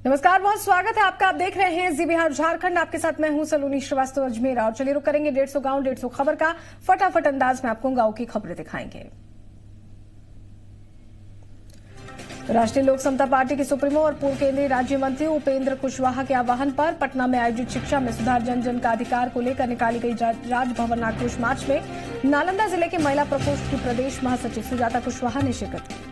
नमस्कार, बहुत स्वागत है आपका। आप देख रहे हैं जी बिहार झारखंड। आपके साथ मैं हूं सलोनी श्रीवास्तव अजमेर। और चलिए रुक करेंगे 150 गांव 150 खबर का। फटाफट अंदाज में आपको गांव की खबरें दिखाएंगे। राष्ट्रीय लोक समता पार्टी के सुप्रीमो और पूर्व केंद्रीय राज्य मंत्री उपेंद्र कुशवाहा के आह्वान पर पटना में आयोजित शिक्षा में सुधार जन जन का अधिकार को लेकर निकाली गई राजभवन आक्रोश मार्च में नालंदा जिले के महिला प्रकोष्ठ की प्रदेश महासचिव सुजाता कुशवाहा ने शिरकत की।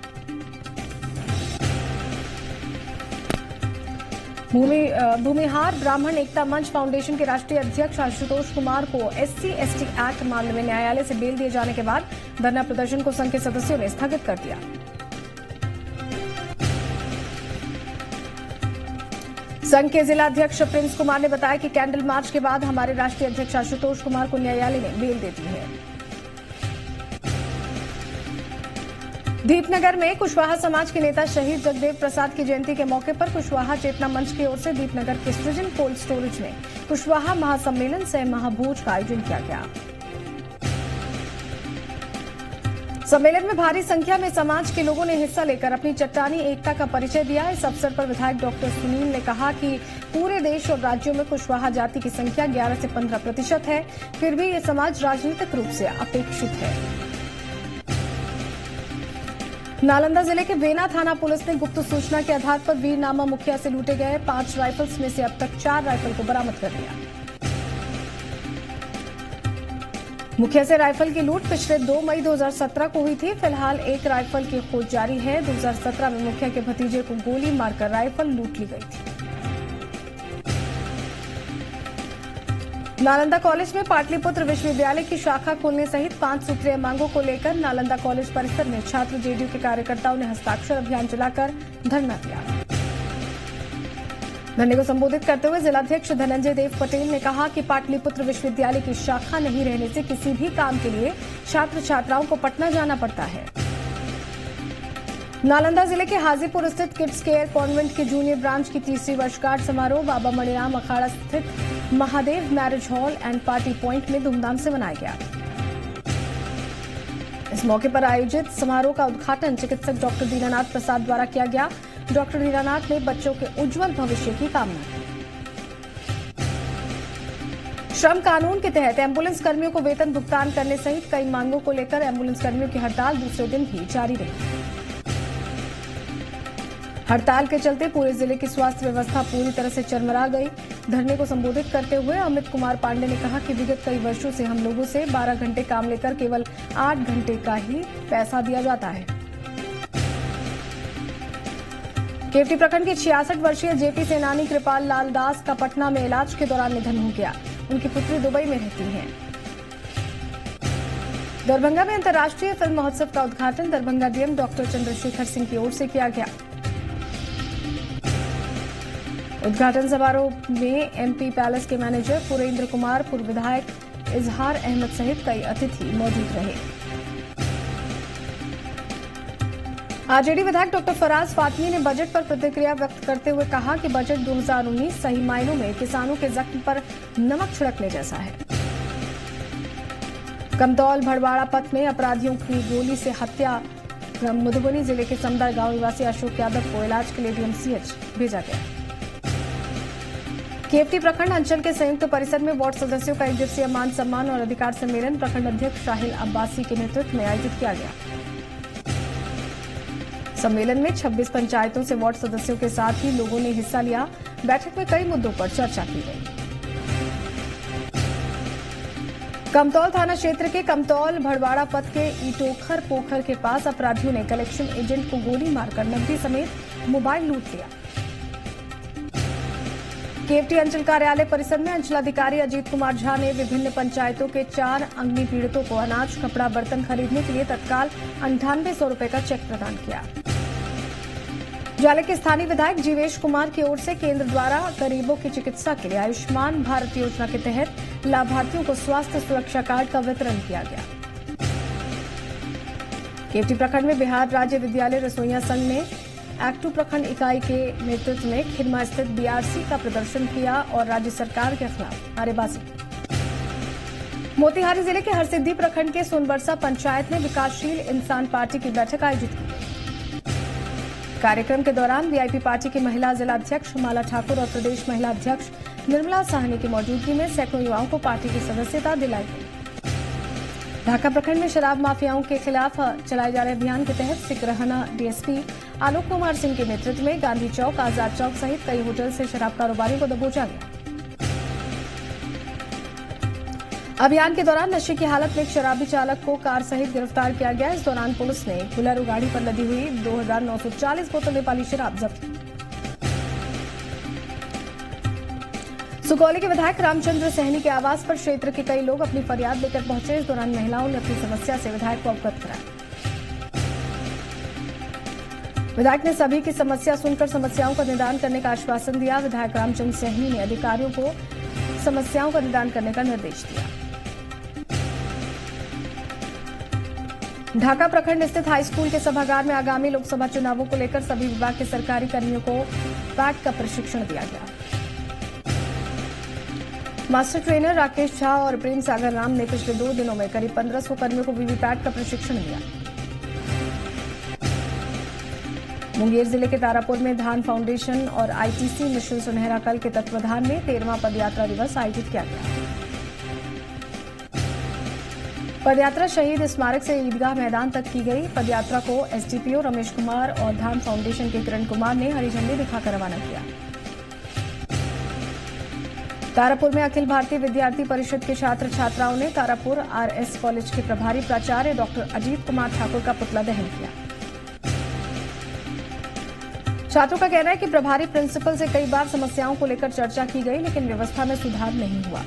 भूमिहार ब्राह्मण एकता मंच फाउंडेशन के राष्ट्रीय अध्यक्ष आशुतोष कुमार को SC/ST एक्ट मामले में न्यायालय से बेल दिए जाने के बाद धरना प्रदर्शन को संघ के सदस्यों ने स्थगित कर दिया। संघ के जिला अध्यक्ष प्रिंस कुमार ने बताया कि कैंडल मार्च के बाद हमारे राष्ट्रीय अध्यक्ष आशुतोष कुमार को न्यायालय ने बेल दे दी है। दीपनगर में कुशवाहा समाज के नेता शहीद जगदेव प्रसाद की जयंती के मौके पर कुशवाहा चेतना मंच की ओर से दीपनगर के सृजन कोल्ड स्टोरेज में कुशवाहा महासम्मेलन सह महाभोज का आयोजन किया गया। सम्मेलन में भारी संख्या में समाज के लोगों ने हिस्सा लेकर अपनी चट्टानी एकता का परिचय दिया। इस अवसर पर विधायक डॉक्टर सुनील ने कहा कि पूरे देश और राज्यों में कुशवाहा जाति की संख्या 11 से 15% है, फिर भी ये समाज राजनीतिक रूप से अपेक्षित है। नालंदा जिले के वेना थाना पुलिस ने गुप्त सूचना के आधार पर वीरनामा मुखिया से लूटे गए 5 राइफल्स में से अब तक 4 राइफल को बरामद कर लिया। मुखिया से राइफल की लूट पिछले 2 मई 2017 को हुई थी। फिलहाल एक राइफल की खोज जारी है। 2017 में मुखिया के भतीजे को गोली मारकर राइफल लूट ली गई थी। नालंदा कॉलेज में पाटलिपुत्र विश्वविद्यालय की शाखा खोलने सहित 5 सूत्रीय मांगों को लेकर नालंदा कॉलेज परिसर में छात्र JDU के कार्यकर्ताओं ने हस्ताक्षर अभियान चलाकर धरना दिया। धरने को संबोधित करते हुए जिलाध्यक्ष धनंजय देव पटेल ने कहा कि पाटलिपुत्र विश्वविद्यालय की शाखा नहीं रहने से किसी भी काम के लिए छात्र छात्राओं को पटना जाना पड़ता है। नालंदा जिले के हाजीपुर स्थित किड्स केयर कॉन्वेंट के जूनियर ब्रांच की 3री वर्षगांठ समारोह बाबा मणिराम अखाड़ा स्थित Mahadev marriage hall and party point में धूमधाम से मनाया गया। इस मौके पर आयोजित समारोह का उद्घाटन चिकित्सक डॉक्टर दीनानाथ प्रसाद द्वारा किया गया। डॉक्टर दीनानाथ ने बच्चों के उज्जवल भविष्य की कामना की। श्रम कानून के तहत एम्बुलेंस कर्मियों को वेतन भुगतान करने सहित कई मांगों को लेकर एम्बुलेंस कर्मियों की हड़ताल दूसरे दिन भी जारी रही। हड़ताल के चलते पूरे जिले की स्वास्थ्य व्यवस्था पूरी तरह से चरमरा गई। धरने को संबोधित करते हुए अमित कुमार पांडे ने कहा कि विगत कई वर्षों से हम लोगों से 12 घंटे काम लेकर केवल 8 घंटे का ही पैसा दिया जाता है। केवटी प्रखंड के 66 वर्षीय जेपी सेनानी कृपाल लाल दास का पटना में इलाज के दौरान निधन हो गया। उनकी पुत्री दुबई में रहती है। दरभंगा में अंतर्राष्ट्रीय फिल्म महोत्सव का उद्घाटन दरभंगा डीएम डॉक्टर चंद्रशेखर सिंह की ओर से किया गया। उद्घाटन समारोह में MP पैलेस के मैनेजर पुरेंद्र कुमार, पूर्व विधायक इजहार अहमद सहित कई अतिथि मौजूद रहे। आरजेडी विधायक डॉक्टर फराज फातमी ने बजट पर प्रतिक्रिया व्यक्त करते हुए कहा कि बजट 2019 सही मायनों में किसानों के जख्म पर नमक छिड़कने जैसा है। कमतौल भड़वाड़ा पथ में अपराधियों की गोली से हत्या। मधुबनी जिले के समदर गांव निवासी अशोक यादव को इलाज के लिए DMCH भेजा गया। केवटी प्रखंड अंचल के संयुक्त परिसर में वार्ड सदस्यों का 1 दिवसीय मान सम्मान और अधिकार सम्मेलन प्रखंड अध्यक्ष शाहिल अब्बासी के नेतृत्व में आयोजित किया गया। सम्मेलन में 26 पंचायतों से वार्ड सदस्यों के साथ ही लोगों ने हिस्सा लिया। बैठक में कई मुद्दों पर चर्चा की गई। कमतौल थाना क्षेत्र के कमतौल भड़वाड़ा पथ के ईटोखर पोखर के पास अपराधियों ने कलेक्शन एजेंट को गोली मारकर नकदी समेत मोबाइल लूट लिया। केवटी अंचल कार्यालय परिसर में अंचलाधिकारी अजीत कुमार झा ने विभिन्न पंचायतों के 4 अग्नि पीड़ितों को अनाज, कपड़ा, बर्तन खरीदने के लिए तत्काल 9800 रुपए का चेक प्रदान किया। जाले के स्थानीय विधायक जीवेश कुमार की ओर से केंद्र द्वारा गरीबों की चिकित्सा के लिए आयुष्मान भारत योजना के तहत लाभार्थियों को स्वास्थ्य सुरक्षा कार्ड का वितरण किया गया। केवटी प्रखंड में बिहार राज्य विद्यालय रसोइया संघ ने एक्टू प्रखंड इकाई के नेतृत्व में खिरमा स्थित BRC का प्रदर्शन किया और राज्य सरकार के खिलाफ नारेबाजी की। मोतिहारी जिले के हरसिद्धि प्रखंड के सोनबरसा पंचायत में विकासशील इंसान पार्टी की बैठक आयोजित की। कार्यक्रम के दौरान वीआईपी पार्टी की महिला जिला अध्यक्ष माला ठाकुर और प्रदेश महिला अध्यक्ष निर्मला साहनी की मौजूदगी में सैकड़ों युवाओं को पार्टी की सदस्यता दिलाई गई। ढाका प्रखंड में शराब माफियाओं के खिलाफ चलाए जा रहे अभियान के तहत सिकरहना डीएसपी आलोक कुमार सिंह के नेतृत्व में गांधी चौक, आजाद चौक सहित कई होटल से शराब कारोबारियों को दबोचा गया। अभियान के दौरान नशे की हालत में एक शराबी चालक को कार सहित गिरफ्तार किया गया। इस दौरान पुलिस ने बुलेरो गाड़ी पर लदी हुई 2940 बोतल नेपाली शराब जब्त की। सुगौली के विधायक रामचंद्र सहनी के आवास पर क्षेत्र के कई लोग अपनी फरियाद लेकर पहुंचे। इस दौरान महिलाओं ने अपनी समस्या से विधायक को अवगत कराया। विधायक ने सभी की समस्या सुनकर समस्याओं का निदान करने का आश्वासन दिया। विधायक रामचंद्र सहनी ने अधिकारियों को समस्याओं का निदान करने का निर्देश दिया। ढाका प्रखंड स्थित हाई स्कूल के सभागार में आगामी लोकसभा चुनावों को लेकर सभी विभाग के सरकारी कर्मियों को पैट का प्रशिक्षण दिया गया। मास्टर ट्रेनर राकेश झा और प्रेम सागर राम ने पिछले 2 दिनों में करीब 1500 कर्मियों को वीवीपैट का प्रशिक्षण दिया। मुंगेर जिले के तारापुर में धान फाउंडेशन और आईटीसी मिशन सुनहरा कल के तत्वाधान में 13वां पदयात्रा दिवस आयोजित किया गया। पदयात्रा शहीद स्मारक से ईदगाह मैदान तक की गई। पदयात्रा को एसडीपीओ रमेश कुमार और धान फाउंडेशन के किरण कुमार ने हरी झंडी दिखाकर रवाना किया। तारापुर में अखिल भारतीय विद्यार्थी परिषद के छात्र छात्राओं ने तारापुर आरएस कॉलेज के प्रभारी प्राचार्य डॉक्टर अजीत कुमार ठाकुर का पुतला दहन किया। छात्रों का कहना है कि प्रभारी प्रिंसिपल से कई बार समस्याओं को लेकर चर्चा की गई, लेकिन व्यवस्था में सुधार नहीं हुआ।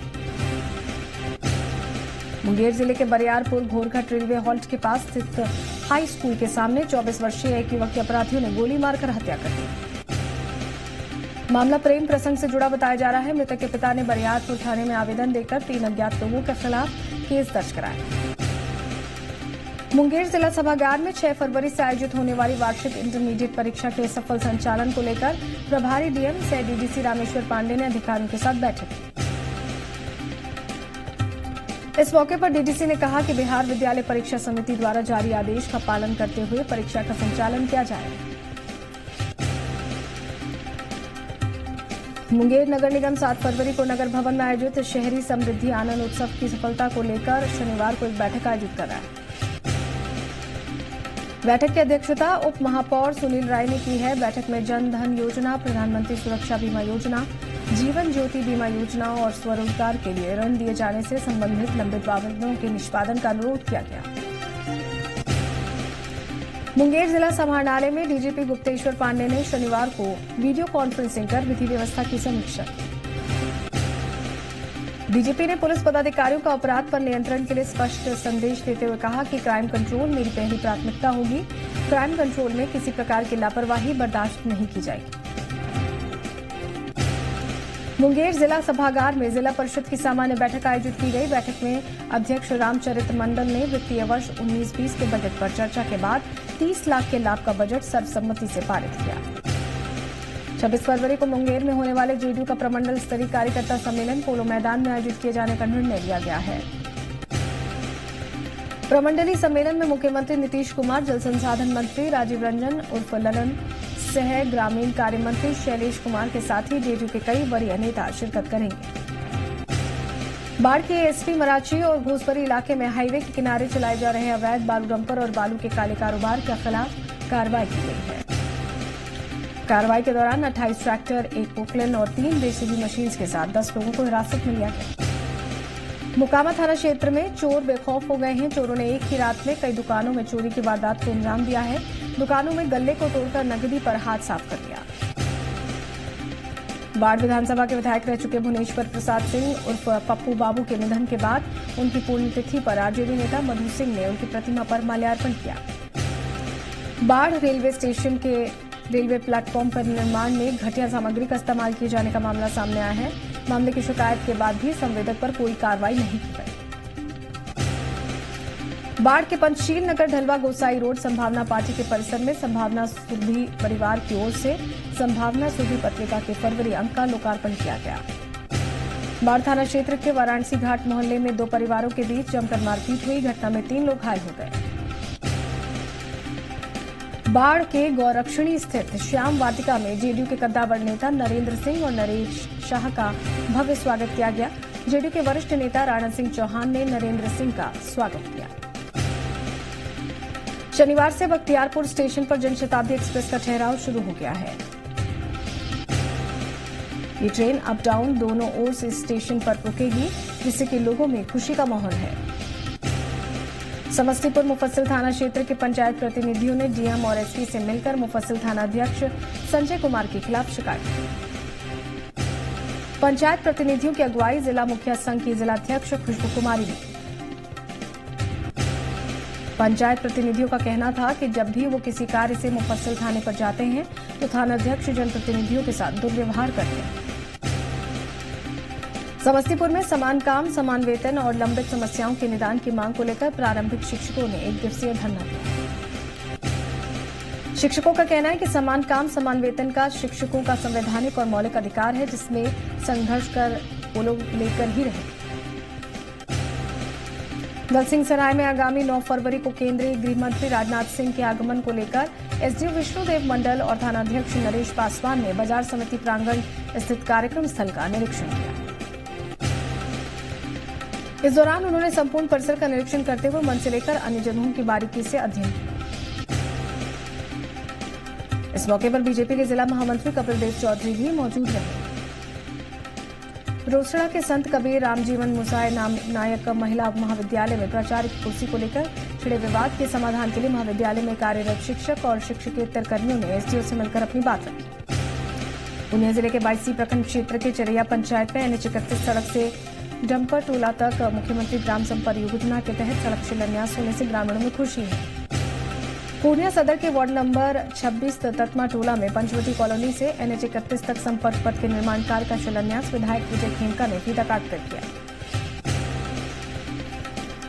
मुंगेर जिले के बरियारपुर घोरघट रेलवे हॉल्ट के पास स्थित हाई स्कूल के सामने 24 वर्षीय एक युवक के अपराधियों ने गोली मारकर हत्या कर दी। मामला प्रेम प्रसंग से जुड़ा बताया जा रहा है। मृतक के पिता ने बरियारपुर थाने में आवेदन देकर 3 अज्ञात लोगों के खिलाफ केस दर्ज कराया। मुंगेर जिला सभागार में 6 फरवरी से आयोजित होने वाली वार्षिक इंटरमीडिएट परीक्षा के सफल संचालन को लेकर प्रभारी डीएम सह डीडीसी रामेश्वर पांडे ने अधिकारियों के साथ बैठक की। इस मौके पर डीडीसी ने कहा कि बिहार विद्यालय परीक्षा समिति द्वारा जारी आदेश का पालन करते हुए परीक्षा का संचालन किया जाएगा। मुंगेर नगर निगम 7 फरवरी को नगर भवन में आयोजित शहरी समृद्धि आनंद उत्सव की सफलता को लेकर शनिवार को एक बैठक आयोजित कर रहा है। बैठक की अध्यक्षता उप महापौर सुनील राय ने की है। बैठक में जन धन योजना, प्रधानमंत्री सुरक्षा बीमा योजना, जीवन ज्योति बीमा योजना और स्वरोजगार के लिए ऋण दिए जाने से संबंधित लंबित आवेदनों के निष्पादन का अनुरोध किया गया। मुंगेर जिला समाहरणालय में डीजीपी गुप्तेश्वर पांडे ने शनिवार को वीडियो कॉन्फ्रेंसिंग कर विधि व्यवस्था की समीक्षा की। डीजीपी ने पुलिस पदाधिकारियों का अपराध पर नियंत्रण के लिए स्पष्ट संदेश देते हुए कहा कि क्राइम कंट्रोल मेरी पहली प्राथमिकता होगी। क्राइम कंट्रोल में किसी प्रकार की लापरवाही बर्दाश्त नहीं की जाएगी। मुंगेर जिला सभागार में जिला परिषद की सामान्य बैठक आयोजित की गई। बैठक में अध्यक्ष रामचरित्र मंडल ने वित्तीय वर्ष 19-20 के बजट पर चर्चा के बाद 30 लाख के लाभ का बजट सर्वसम्मति से पारित किया। 26 फरवरी को मुंगेर में होने वाले जेडीयू का प्रमंडल स्तरीय कार्यकर्ता सम्मेलन पोलो मैदान में आयोजित किए जाने का निर्णय लिया गया है। प्रमंडलीय सम्मेलन में मुख्यमंत्री नीतीश कुमार, जल संसाधन मंत्री राजीव रंजन उर्फ ललन, सह ग्रामीण कार्य मंत्री शैलेश कुमार के साथ ही जेडीयू के कई वरीय नेता शिरकत करेंगे। बाढ़ के एसपी मराची और घोसपरी इलाके में हाईवे के किनारे चलाए जा रहे अवैध बालू डंपर और बालू के काले कारोबार के खिलाफ कार्रवाई की गई है। कार्रवाई के दौरान 28 ट्रैक्टर, 1 पोकलेन और 3 जेसीबी मशीन के साथ 10 लोगों को हिरासत में लिया गया। मोकामा थाना क्षेत्र में चोर बेखौफ हो गए हैं। चोरों ने एक ही रात में कई दुकानों में चोरी की वारदात को अंजाम दिया है। दुकानों में गल्ले को तोड़कर नकदी पर हाथ साफ कर लिया। बाढ़ विधानसभा के विधायक रह चुके भुवनेश्वर प्रसाद सिंह उर्फ पप्पू बाबू के निधन के बाद उनकी पुण्यतिथि पर आरजेडी नेता मधु सिंह ने उनकी प्रतिमा पर माल्यार्पण किया। बाढ़ रेलवे स्टेशन के रेलवे प्लेटफॉर्म पर निर्माण में घटिया सामग्री का इस्तेमाल किए जाने का मामला सामने आया है। मामले की शिकायत के बाद भी संवेदक पर कोई कार्रवाई नहीं की गई। बाढ़ के पंचशील नगर ढलवा गोसाई रोड संभावना पार्टी के परिसर में संभावना सुधी परिवार की ओर से संभावना सुधी पत्रिका के फरवरी अंक का लोकार्पण किया गया। बाढ़ थाना क्षेत्र के वाराणसी घाट मोहल्ले में 2 परिवारों के बीच जमकर मारपीट हुई। घटना में 3 लोग घायल हो गए। बाढ़ के गौरक्षणी स्थित श्याम वाटिका में जेडीयू के कद्दावर नेता नरेंद्र सिंह और नरेश शाह का भव्य स्वागत किया गया। जेडीयू के वरिष्ठ नेता राणा सिंह चौहान ने नरेंद्र सिंह का स्वागत किया। शनिवार से बख्तियारपुर स्टेशन पर जनशताब्दी एक्सप्रेस का ठहराव शुरू हो गया है। ये ट्रेन अप डाउन दोनों ओर से स्टेशन पर रुकेगी, जिससे कि लोगों में खुशी का माहौल है। समस्तीपुर मुफस्सिल थाना क्षेत्र के पंचायत प्रतिनिधियों ने डीएम और एसपी से मिलकर मुफस्सिल थानाध्यक्ष संजय कुमार के खिलाफ शिकायत की। पंचायत प्रतिनिधियों की अगुवाई जिला मुखिया संघ की जिलाध्यक्ष खुशबू कुमारी ने। पंचायत प्रतिनिधियों का कहना था कि जब भी वो किसी कार्य से मुफस्सिल थाने पर जाते हैं तो थानाध्यक्ष जनप्रतिनिधियों के साथ दुर्व्यवहार करते हैं। समस्तीपुर में समान काम, समान वेतन और लंबित समस्याओं के निदान की मांग को लेकर प्रारंभिक शिक्षकों ने 1 दिवसीय धरना दिया। शिक्षकों का कहना है कि समान काम, समान वेतन का शिक्षकों का संवैधानिक और मौलिक अधिकार है, जिसमें संघर्ष कर वो लोग लेकर ही रहे। दलसिंहसराय में आगामी 9 फरवरी को केंद्रीय गृह मंत्री राजनाथ सिंह के आगमन को लेकर एसडीओ विष्णुदेव मंडल और थानाध्यक्ष नरेश पासवान ने बाजार समिति प्रांगण स्थित कार्यक्रम स्थल का निरीक्षण किया। इस दौरान उन्होंने संपूर्ण परिसर का निरीक्षण करते हुए मंच से लेकर अन्य जगहों की बारीकी से अध्ययन किया। इस मौके पर बीजेपी के जिला महामंत्री कपिल देव चौधरी भी मौजूद रहे। रोसड़ा के संत कबीर रामजीवन मुसाय नायक महिला महाविद्यालय में प्राचार्य की कुर्सी को लेकर छिड़े विवाद के समाधान के लिए महाविद्यालय में कार्यरत शिक्षक और शिक्षकेतर कर्मियों ने एसडीओ से मिलकर अपनी बात रखी। पूर्णिया जिले के 22 प्रखंड क्षेत्र के चरैया पंचायत में NH 31 सड़क से डंपर टोला तक मुख्यमंत्री ग्राम संपर्क योजना के तहत सड़क शिलान्यास होने से ग्रामीणों में खुशी है। पूर्णिया सदर के वार्ड नंबर 26 ततमा टोला में पंचवटी कॉलोनी से NH 31 तक संपर्क पथ के निर्माण कार्य का शिलान्यास विधायक विजय खेमका ने फीता काटकर किया।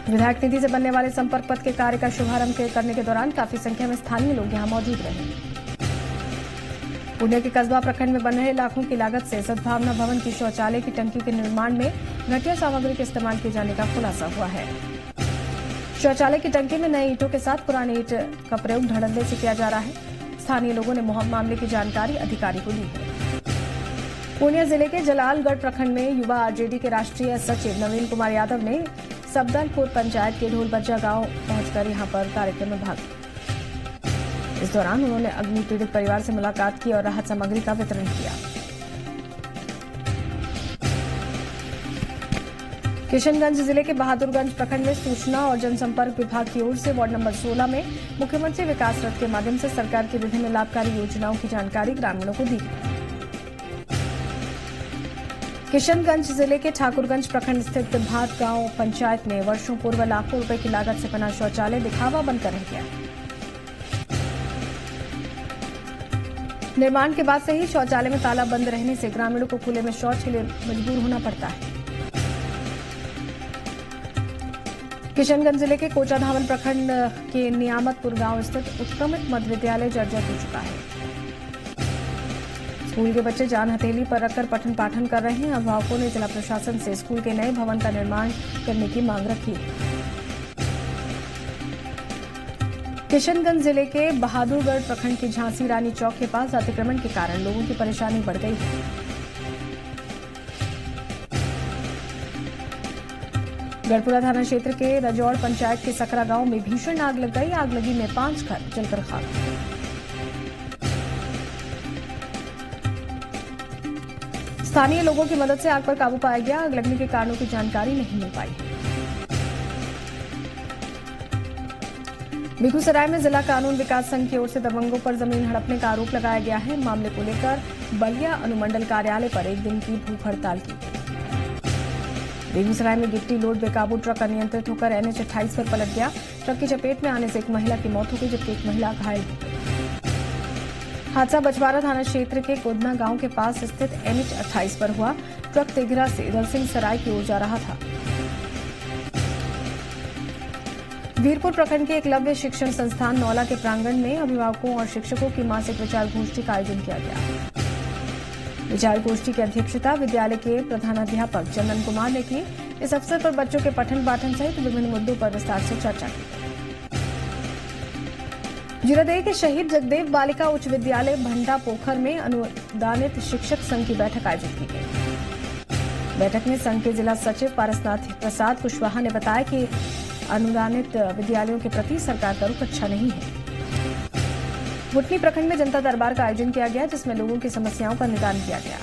विधायक निधि से बनने वाले संपर्क पथ के कार्य का शुभारंभ करने के दौरान काफी संख्या में स्थानीय लोग यहां मौजूद रहे। पुणे के कस्बा प्रखंड में बन रहे लाखों की लागत से सद्भावना भवन की शौचालय की टंकी के निर्माण में घटिया सामग्री के इस्तेमाल किए जाने का खुलासा हुआ है। शौचालय की टंकी में नए ईंटों के साथ पुराने ईंट का प्रयोग धड़ल्ले से किया जा रहा है। स्थानीय लोगों ने मामले की जानकारी अधिकारी को दी है। पूर्णिया जिले के जलालगढ़ प्रखंड में युवा आरजेडी के राष्ट्रीय सचिव नवीन कुमार यादव ने सबदलपुर पंचायत के ढोलबज्जा गांव पहुंचकर यहां पर कार्यक्रम में भाग लिया। इस दौरान उन्होंने अग्नि पीड़ित परिवार से मुलाकात की और राहत सामग्री का वितरण किया। किशनगंज जिले के बहादुरगंज प्रखंड में सूचना और जनसंपर्क विभाग की ओर से वार्ड नंबर 16 में मुख्यमंत्री विकास रथ के माध्यम से सरकार की विभिन्न लाभकारी योजनाओं की जानकारी ग्रामीणों को दी गई। किशनगंज जिले के ठाकुरगंज प्रखंड स्थित भात गांव पंचायत में वर्षों पूर्व लाखों रुपए की लागत से बना शौचालय दिखावा बनकर रह गया। निर्माण के बाद से ही शौचालय में ताला बंद रहने से ग्रामीणों को खुले में शौच के लिए मजबूर होना पड़ता है। किशनगंज जिले के कोचाधावन प्रखंड के नियामतपुर गांव स्थित उत्क्रमित मध्य विद्यालय जर्जर हो चुका है। स्कूल के बच्चे जान हथेली पर रखकर पठन पाठन कर रहे हैं। अभिभावकों ने जिला प्रशासन से स्कूल के नए भवन का निर्माण करने की मांग रखी है। किशनगंज जिले के बहादुरगढ़ प्रखंड के झांसी रानी चौक के पास अतिक्रमण के कारण लोगों की परेशानी बढ़ गई है। गढ़पुरा थाना क्षेत्र के रजौड़ पंचायत के सकरा गांव में भीषण आग लग गई। आग लगी में 5 घर जलकर खाक। स्थानीय लोगों की मदद से आग पर काबू पाया गया। आग लगने के कारणों की जानकारी नहीं मिल पाई। बेगूसराय में जिला कानून विकास संघ की ओर से दबंगों पर जमीन हड़पने का आरोप लगाया गया है। मामले को लेकर बलिया अनुमंडल कार्यालय पर 1 दिन की भूख हड़ताल की गई। बेगूसराय में गिट्टी लोड बेकाबू ट्रक अनियंत्रित होकर NH 28 पर पलट गया। ट्रक की चपेट में आने से एक महिला की मौत हो गई, जबकि एक महिला घायल हो गई। हादसा बछवाड़ा थाना क्षेत्र के कोदना गांव के पास स्थित NH 28 पर हुआ। ट्रक तेघरा से दलसिंहसराय की ओर जा रहा था। वीरपुर प्रखंड के एकलव्य शिक्षण संस्थान नौला के प्रांगण में अभिभावकों और शिक्षकों की मासिक विचार गोष्ठी का आयोजन किया गया। विचार गोष्ठी की अध्यक्षता विद्यालय के प्रधानाध्यापक चंदन कुमार ने की। इस अवसर पर बच्चों के पठन पाठन सहित विभिन्न मुद्दों पर विस्तार से चर्चा की। जीरादेई के शहीद जगदेव बालिका उच्च विद्यालय भंडा पोखर में अनुदानित शिक्षक संघ की बैठक आयोजित की गई। बैठक में संघ के जिला सचिव पारसनाथ प्रसाद कुशवाहा ने बताया कि अनुदानित विद्यालयों के प्रति सरकार का रुख अच्छा नहीं है। भुटनी प्रखंड में जनता दरबार का आयोजन किया गया, जिसमें लोगों की समस्याओं का निदान किया गया।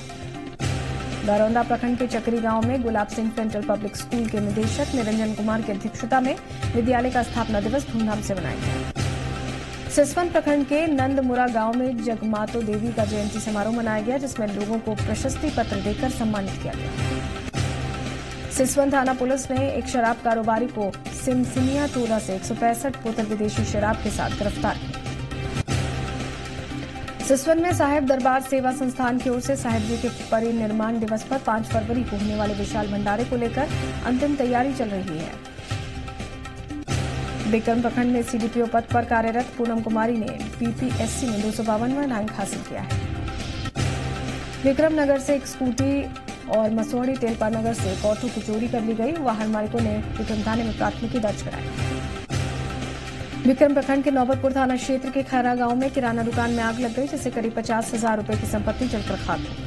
दरौंदा प्रखंड के चक्री गांव में Gulab Singh central public school के निदेशक निरंजन कुमार की अध्यक्षता में विद्यालय का स्थापना दिवस धूमधाम से मनाया गया। सिसवन प्रखंड के नंदमुरा गांव में जगमातो देवी का जयंती समारोह मनाया गया, जिसमें लोगों को प्रशस्ति पत्र देकर सम्मानित किया गया। सिसवन थाना पुलिस ने एक शराब कारोबारी को सिमसिमिया टोला से 165 बोतल विदेशी शराब के साथ गिरफ्तार किया। सिसवन में साहेब दरबार सेवा संस्थान की ओर से साहेब जी के परिनिर्माण दिवस पर 5 फरवरी को होने वाले विशाल भंडारे को लेकर अंतिम तैयारी चल रही है। विक्रम प्रखंड में सीडीपीओ पद पर कार्यरत पूनम कुमारी ने बीपीएससी में 252वां रैंक हासिल किया है। विक्रम नगर से एक स्कूटी और मसौड़ी तेलपा नगर से एक ऑटो की चोरी कर ली गई। वाहन मालिकों ने विक्रम थाने में प्राथमिकी दर्ज कराई। विक्रम प्रखंड के नौबतपुर थाना क्षेत्र के खैरा गांव में किराना दुकान में आग लग गई, जिससे करीब 50,000 रुपए की संपत्ति जलकर खाक हो गई।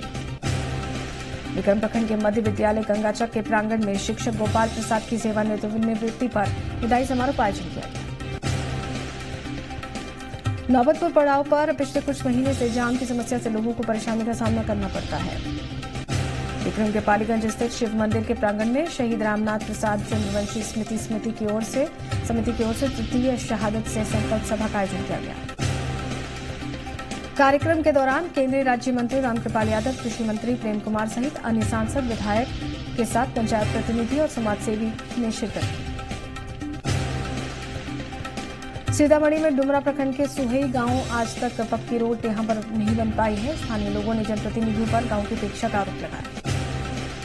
विक्रम प्रखंड के मध्य विद्यालय गंगाचक के प्रांगण में शिक्षक गोपाल प्रसाद की सेवानिवृत्ति पर विदाई समारोह का आयोजन किया गया। नौबतपुर पड़ाव पर पिछले कुछ महीने से जाम की समस्या से लोगों को परेशानी का सामना करना पड़ता है। विक्रम के पालीगंज स्थित शिव मंदिर के प्रांगण में शहीद रामनाथ प्रसाद चंद्रवंशी समिति की ओर से तृतीय शहादत से संकल्प सभा का आयोजन किया गया। कार्यक्रम के दौरान केंद्रीय राज्य मंत्री रामकृपाल यादव, कृषि मंत्री प्रेम कुमार सहित अन्य सांसद, विधायक के साथ पंचायत प्रतिनिधि और समाजसेवी ने शिरकत की। सीतामढ़ी में डुमरा प्रखंड के सुहई गांव आज तक पक्की रोड यहां पर नहीं बन पाई है। स्थानीय लोगों ने जनप्रतिनिधियों पर गांव की उपेक्षा का आरोप लगाया।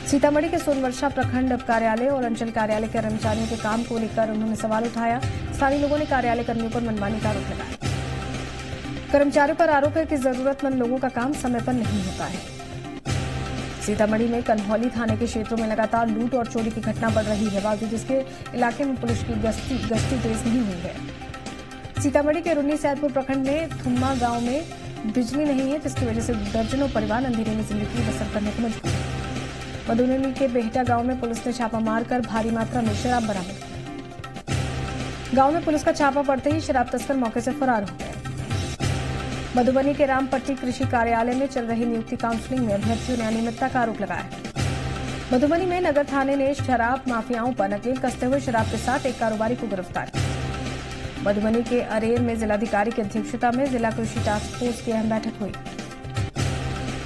सीतामढ़ी के सोनवर्षा प्रखंड कार्यालय और अंचल कार्यालय के कर्मचारियों के काम को लेकर उन्होंने सवाल उठाया। स्थानीय लोगों ने कार्यालय कर्मियों पर मनमानी का आरोप लगाया। कर्मचारियों पर आरोप है कि जरूरतमंद लोगों का काम समय पर नहीं होता है। सीतामढ़ी में कन्हौली थाने के क्षेत्रों में लगातार लूट और चोरी की घटना बढ़ रही है, बावजूद इसके इलाके में पुलिस की गश्ती तेज नहीं हुई है। सीतामढ़ी के रुन्नी सैदपुर प्रखंड में थुम्मा गांव में बिजली नहीं है, जिसकी वजह से दर्जनों परिवार अंधेरे में जिंदगी बसर करने को मजबूर है। मधुबनी के बेहटा गांव में पुलिस ने छापा मारकर भारी मात्रा में शराब बरामद की। गांव में पुलिस का छापा पड़ते ही शराब तस्कर मौके से फरार हो गए। मधुबनी के रामपट्टी कृषि कार्यालय में चल रही नियुक्ति काउंसलिंग में अभ्यर्थियों ने अनियमितता का आरोप लगाया। मधुबनी में नगर थाने ने शराब माफियाओं पर नकेल कसते हुए शराब के साथ एक कारोबारी को गिरफ्तार किया। मधुबनी के अरेर में जिलाधिकारी की अध्यक्षता में जिला कृषि टास्क फोर्स की अहम बैठक हुई।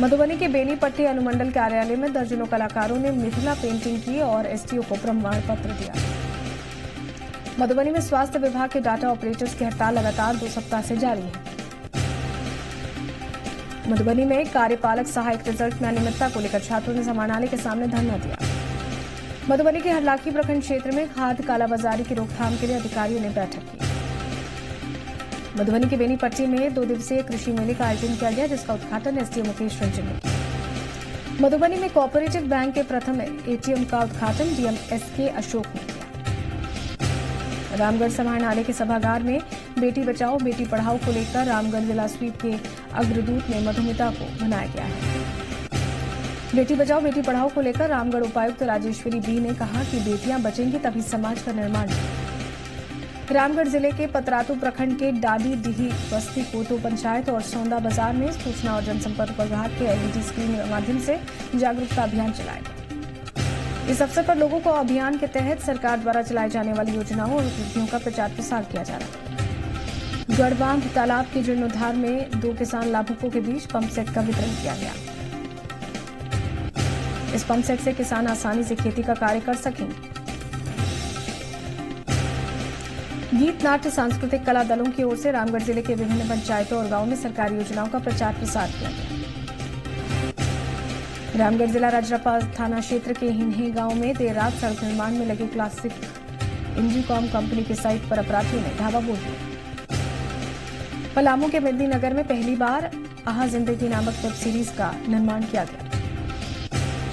मधुबनी के बेनीपट्टी अनुमंडल कार्यालय में दर्जनों कलाकारों ने मिथिला पेंटिंग की और एसडीओ को प्रमाण पत्र दिया। मधुबनी में स्वास्थ्य विभाग के डाटा ऑपरेटर्स की हड़ताल लगातार 2 सप्ताह से जारी है। मधुबनी में कार्यपालक सहायक रिजल्ट में अनियमितता को लेकर छात्रों ने समाहरणालय के सामने धरना दिया। मधुबनी के हरलाखी प्रखंड क्षेत्र में खाद कालाबाजारी की रोकथाम के लिए अधिकारियों ने बैठक की। मधुबनी के बेनीपट्टी में 2 दिवसीय कृषि मेले का आयोजन किया गया, जिसका उद्घाटन एसडीओ मुकेश रंजन ने किया। मधुबनी में कोऑपरेटिव बैंक के प्रथम एटीएम का उद्घाटन डीएम एसके अशोक ने किया। रामगढ़ समाहरणालय के सभागार में बेटी बचाओ बेटी पढ़ाओ को लेकर रामगढ़ जिला स्वीप के अग्रदूत ने मधुमिता को बनाया गया है। बेटी बचाओ बेटी पढ़ाओ को लेकर रामगढ़ उपायुक्त राजेश्वरी बी ने कहा कि बेटियां बचेंगी तभी समाज का निर्माण होगा। रामगढ़ जिले के पतरातू प्रखंड के डाडी डीही बस्ती कोतो पंचायत और सौंदा बाजार में सूचना और जनसंपर्क विभाग के एलईडी स्क्रीन के माध्यम से जागरूकता अभियान चलाया गया। इस अवसर पर लोगों को अभियान के तहत सरकार द्वारा चलाई जाने वाली योजनाओं और उपलब्धियों का प्रचार प्रसार किया जा रहा है। गढ़बांध तालाब के जीर्णोद्धार में 2 किसान लाभुकों के बीच पंप सेट का वितरण किया गया। इस पंप सेट से किसान आसानी से खेती का कार्य कर सकेंगे। गीत नाट्य सांस्कृतिक कला दलों की ओर से रामगढ़ जिले के विभिन्न पंचायतों और गांवों में सरकारी योजनाओं का प्रचार प्रसार किया गया। रामगढ़ जिला रजरप्पा थाना क्षेत्र के हिन्हे गांव में देर रात सड़क निर्माण में लगे क्लासिक इंजीकॉम कंपनी की साइट पर अपराधियों ने धावा बोल दिया। पलामू के मेदिनीनगर में पहली बार आहा जिंदगी नामक वेब सीरीज का निर्माण किया गया।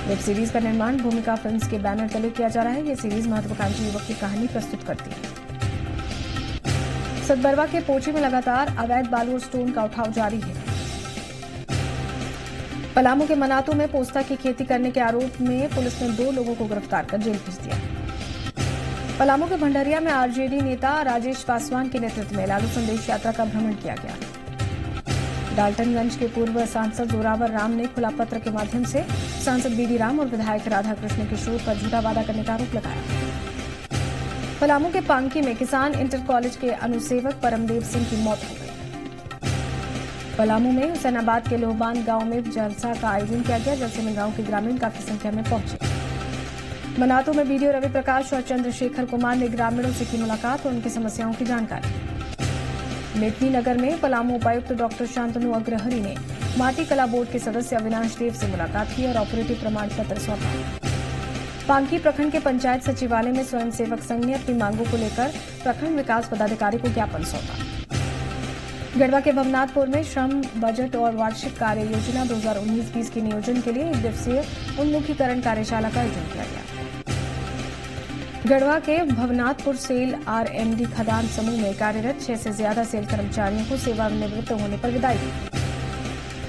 वेब सीरीज का निर्माण भूमिका फिल्म्स के बैनर तले किया जा रहा है। यह सीरीज महत्वाकांक्षी युवक की कहानी प्रस्तुत करती है। सतबरवा के पोची में लगातार अवैध बालू और स्टोन का उठाव जारी है। पलामू के मनातू में पोस्ता की खेती करने के आरोप में पुलिस ने 2 लोगों को गिरफ्तार कर जेल भेज दिया। पलामू के भंडरिया में आरजेडी नेता राजेश पासवान के नेतृत्व में लालू संदेश यात्रा का भ्रमण किया गया। डाल्टनगंज के पूर्व सांसद जोरावर राम ने खुला पत्र के माध्यम से सांसद बीडी राम और विधायक राधाकृष्ण किशोर पर झूठा वादा करने का आरोप लगाया। पलामू के पांकी में किसान इंटर कॉलेज के अनुसेवक परमदेव सिंह की मौत हो गई। पलामू में हुसैनाबाद के लोहबान गांव में जलसा का आयोजन किया गया, जलसे में गांव के ग्रामीण काफी संख्या में पहुंचे। मनातू में बीडीओ रवि प्रकाश और चंद्रशेखर कुमार ने ग्रामीणों से की मुलाकात और उनकी समस्याओं की जानकारी। मेटनी नगर में पलामू उपायुक्त डॉक्टर शांतनु अग्रहरी ने माटी कला बोर्ड के सदस्य अविनाश देव से मुलाकात की और ऑपरेटिव प्रमाण पत्र सौंपा। पांकी प्रखंड के पंचायत सचिवालय में स्वयंसेवक संघ ने अपनी मांगों को लेकर प्रखंड विकास पदाधिकारी को ज्ञापन सौंपा। गढ़वा के भवनाथपुर में श्रम बजट और वार्षिक कार्य योजना 2019-20 के नियोजन के लिए 1 दिवसीय उन्मुखीकरण कार्यशाला का आयोजन किया गया। गढ़वा के भवनाथपुर सेल आरएमडी खदान समूह में कार्यरत 6 से ज्यादा सेल कर्मचारियों को सेवानिवृत्त होने पर विदाई दी।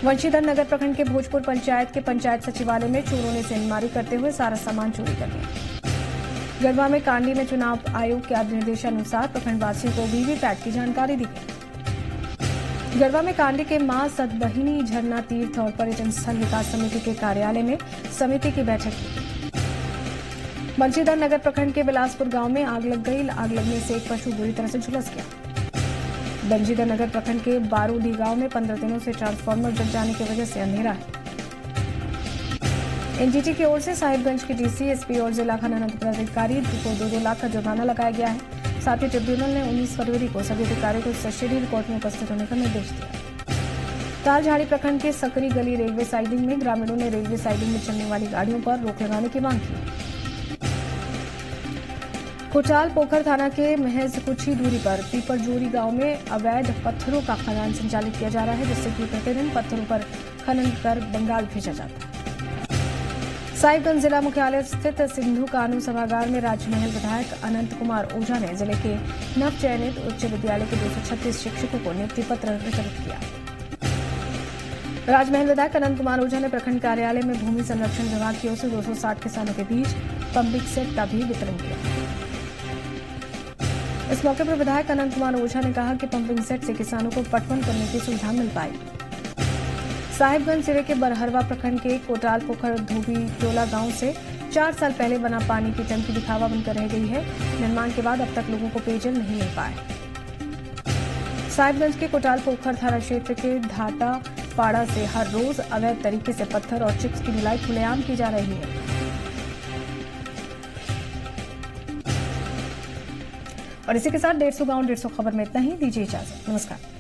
वंशीधर नगर प्रखंड के भोजपुर पंचायत के पंचायत सचिवालय में चोरों ने सेंधमारी करते हुए सारा सामान चोरी कर लिया। गढ़वा में कांडी में चुनाव आयोग के निर्देशानुसार प्रखंडवासियों को वीवीपैट की जानकारी दी गई। गढ़वा में कांडी के मां सतबहिनी झरना तीर्थ और पर्यटन स्थल विकास समिति के कार्यालय में समिति की बैठक की। बंशीधर नगर प्रखंड के बिलासपुर गांव में आग लग गई। आग लगने से एक पशु बुरी तरह से झुलस गया। बंशीधर नगर प्रखंड के बारूडी गांव में 15 दिनों से ट्रांसफार्मर जल जाने की वजह से अंधेरा है। एनजीटी की ओर से साहिबगंज के डीसी, एसपी और जिला खनन पदाधिकारी को 2-2 लाख का जुर्माना लगाया गया है। साथ ही ट्रिब्यूनल ने 19 फरवरी को सभी अधिकारियों को सेशनरी कोर्ट में उपस्थित होने का निर्देश दिया। तालझाड़ी प्रखंड के सकरी गली रेलवे साइडिंग में ग्रामीणों ने रेलवे साइडिंग में चलने वाली गाड़ियों पर रोक लगाने की मांग की। कोटाल पोखर थाना के महज कुछ ही दूरी पर पीपरजोरी गांव में अवैध पत्थरों का खनन संचालित किया जा रहा है, जिससे कि प्रतिदिन पत्थरों पर खनन कर बंगाल भेजा जाता है। साहिबगंज जिला मुख्यालय स्थित सिंधु कानून सभागार में राजमहल विधायक अनंत कुमार ओझा ने जिले के नवचयनित उच्च विद्यालय के 236 शिक्षकों को नियुक्ति पत्र वितरित किया। राजमहल विधायक अनंत कुमार ओझा ने प्रखंड कार्यालय में भूमि संरक्षण विभाग की ओर से 260 किसानों के बीच पंपिंग सेट का भी वितरण किया। इस मौके पर विधायक अनंत कुमार ओझा ने कहा कि पंपिंग सेट से किसानों को पटवन करने की सुविधा मिल पाएगी। साहिबगंज जिले के बरहरवा प्रखंड के कोटाल पोखर धोबी टोला गांव से 4 साल पहले बना पानी की टंकी दिखावा बनकर रह गई है। निर्माण के बाद अब तक लोगों को पेयजल नहीं मिल पाया। साहिबगंज के कोटाल पोखर थाना क्षेत्र के धाटा पाड़ा से हर रोज अवैध तरीके से पत्थर और चिप्स की ढुलाई खुलेआम की जा रही है। और इसी के साथ 150 गांव 150 खबर में इतना ही। दीजिए इजाजत। नमस्कार।